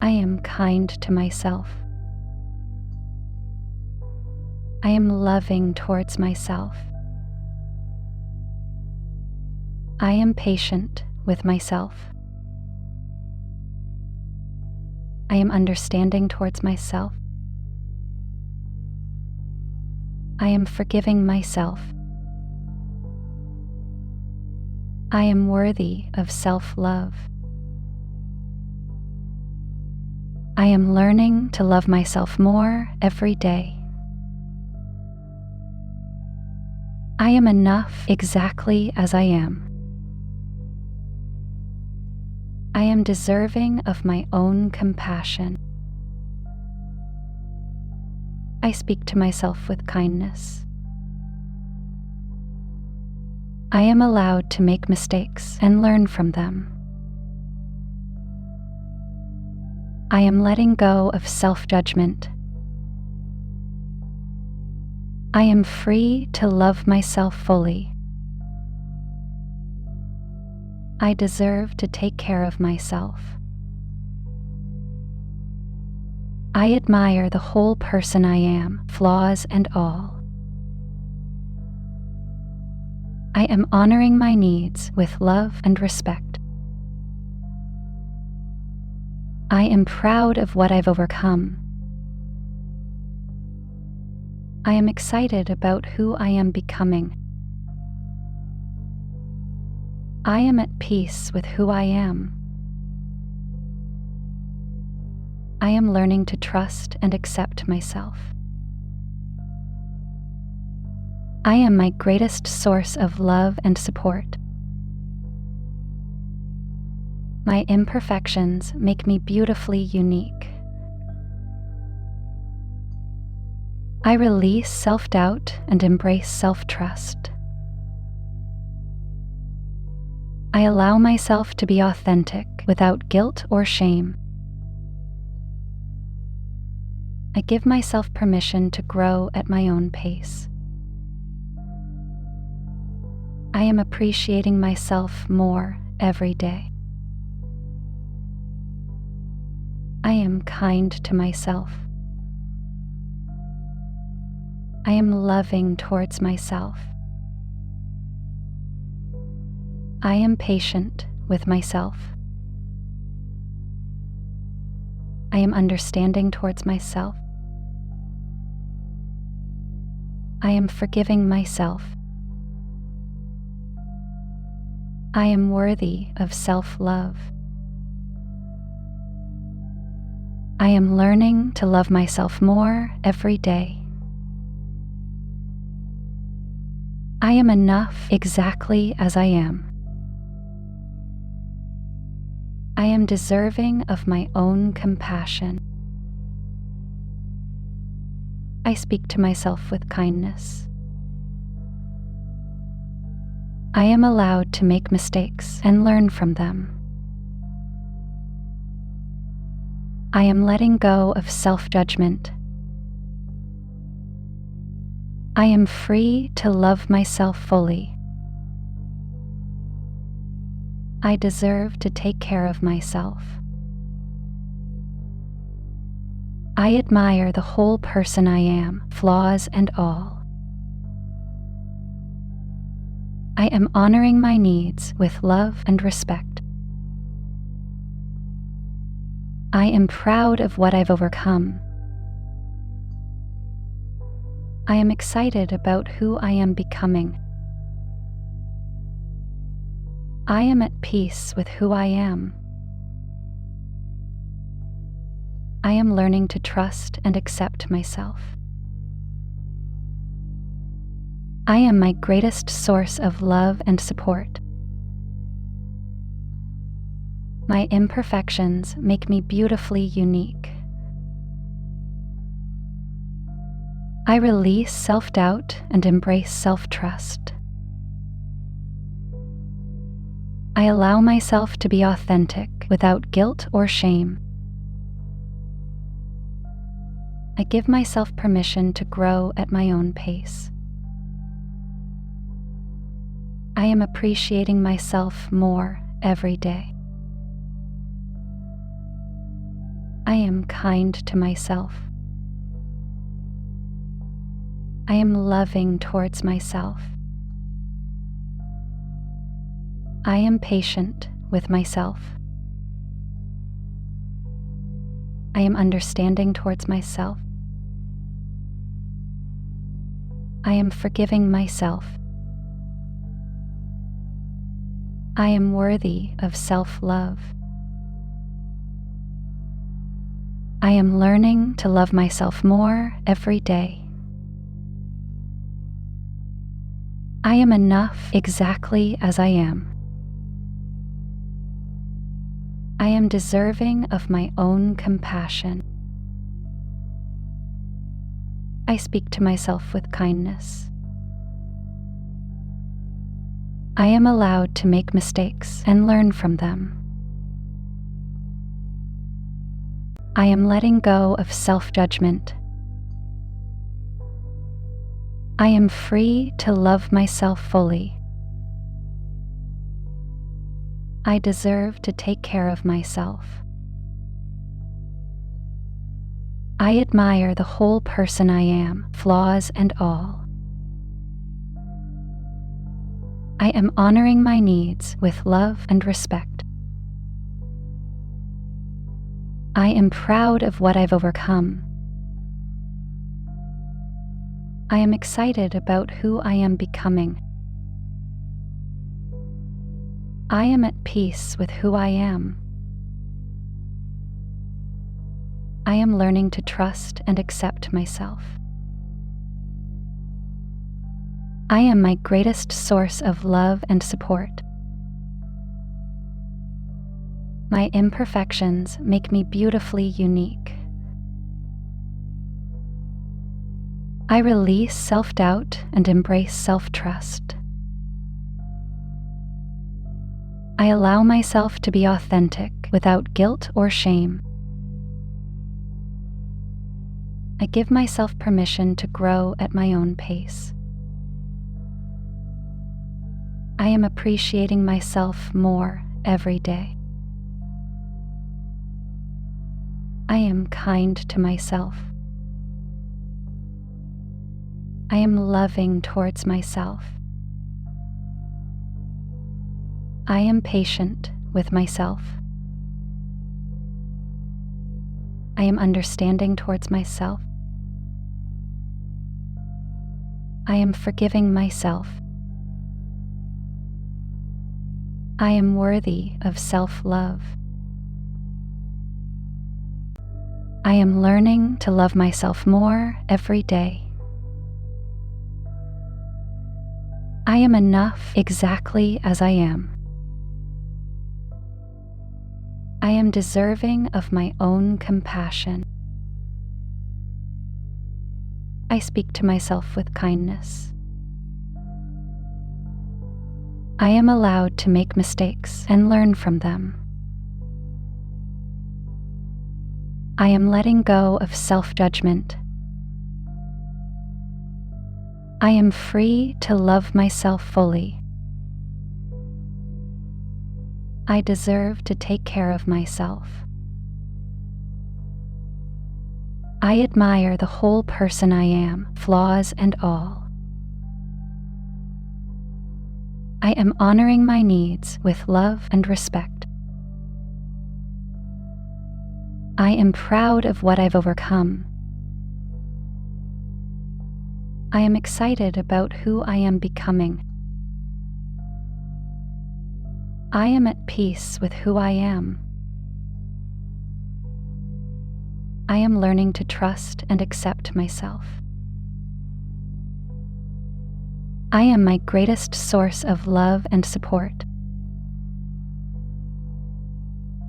I am kind to myself. I am loving towards myself. I am patient with myself. I am understanding towards myself. I am forgiving myself. I am worthy of self-love. I am learning to love myself more every day. I am enough exactly as I am. I am deserving of my own compassion. I speak to myself with kindness. I am allowed to make mistakes and learn from them. I am letting go of self-judgment. I am free to love myself fully. I deserve to take care of myself. I admire the whole person I am, flaws and all. I am honoring my needs with love and respect. I am proud of what I've overcome. I am excited about who I am becoming. I am at peace with who I am. I am learning to trust and accept myself. I am my greatest source of love and support. My imperfections make me beautifully unique. I release self-doubt and embrace self-trust. I allow myself to be authentic without guilt or shame. I give myself permission to grow at my own pace. I am appreciating myself more every day. I am kind to myself. I am loving towards myself. I am patient with myself. I am understanding towards myself. I am forgiving myself. I am worthy of self-love. I am learning to love myself more every day. I am enough exactly as I am. I am deserving of my own compassion. I speak to myself with kindness. I am allowed to make mistakes and learn from them. I am letting go of self-judgment. I am free to love myself fully. I deserve to take care of myself. I admire the whole person I am, flaws and all. I am honoring my needs with love and respect. I am proud of what I've overcome. I am excited about who I am becoming. I am at peace with who I am. I am learning to trust and accept myself. I am my greatest source of love and support. My imperfections make me beautifully unique. I release self-doubt and embrace self-trust. I allow myself to be authentic without guilt or shame. I give myself permission to grow at my own pace. I am appreciating myself more every day. I am kind to myself. I am loving towards myself. I am patient with myself. I am understanding towards myself. I am forgiving myself. I am worthy of self-love. I am learning to love myself more every day. I am enough exactly as I am. I am deserving of my own compassion. I speak to myself with kindness. I am allowed to make mistakes and learn from them. I am letting go of self-judgment. I am free to love myself fully. I deserve to take care of myself. I admire the whole person I am, flaws and all. I am honoring my needs with love and respect. I am proud of what I've overcome. I am excited about who I am becoming. I am at peace with who I am. I am learning to trust and accept myself. I am my greatest source of love and support. My imperfections make me beautifully unique. I release self-doubt and embrace self-trust. I allow myself to be authentic without guilt or shame. I give myself permission to grow at my own pace. I am appreciating myself more every day. I am kind to myself. I am loving towards myself. I am patient with myself. I am understanding towards myself. I am forgiving myself. I am worthy of self-love. I am learning to love myself more every day. I am enough exactly as I am. I am deserving of my own compassion. I speak to myself with kindness. I am allowed to make mistakes and learn from them. I am letting go of self-judgment. I am free to love myself fully. I deserve to take care of myself. I admire the whole person I am, flaws and all. I am honoring my needs with love and respect. I am proud of what I've overcome. I am excited about who I am becoming. I am at peace with who I am. I am learning to trust and accept myself. I am my greatest source of love and support.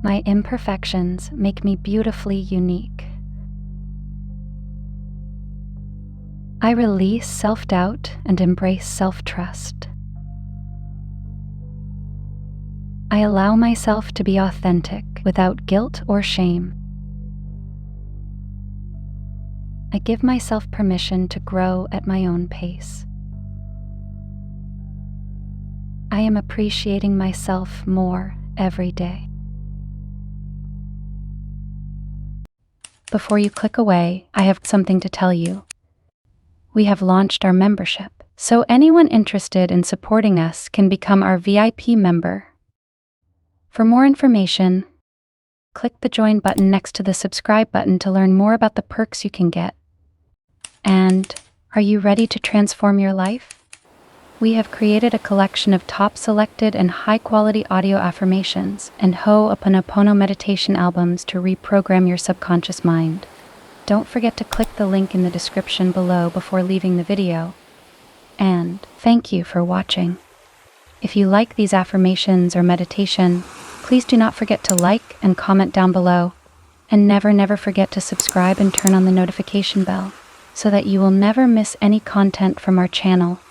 My imperfections make me beautifully unique. I release self-doubt and embrace self-trust. I allow myself to be authentic without guilt or shame. I give myself permission to grow at my own pace. I am appreciating myself more every day. Before you click away, I have something to tell you. We have launched our membership, so anyone interested in supporting us can become our VIP member. For more information, click the join button next to the subscribe button to learn more about the perks you can get. And are you ready to transform your life? We have created a collection of top selected and high-quality audio affirmations and Ho'oponopono meditation albums to reprogram your subconscious mind. Don't forget to click the link in the description below before leaving the video. And thank you for watching. If you like these affirmations or meditation, please do not forget to like and comment down below. And never forget to subscribe and turn on the notification bell so that you will never miss any content from our channel.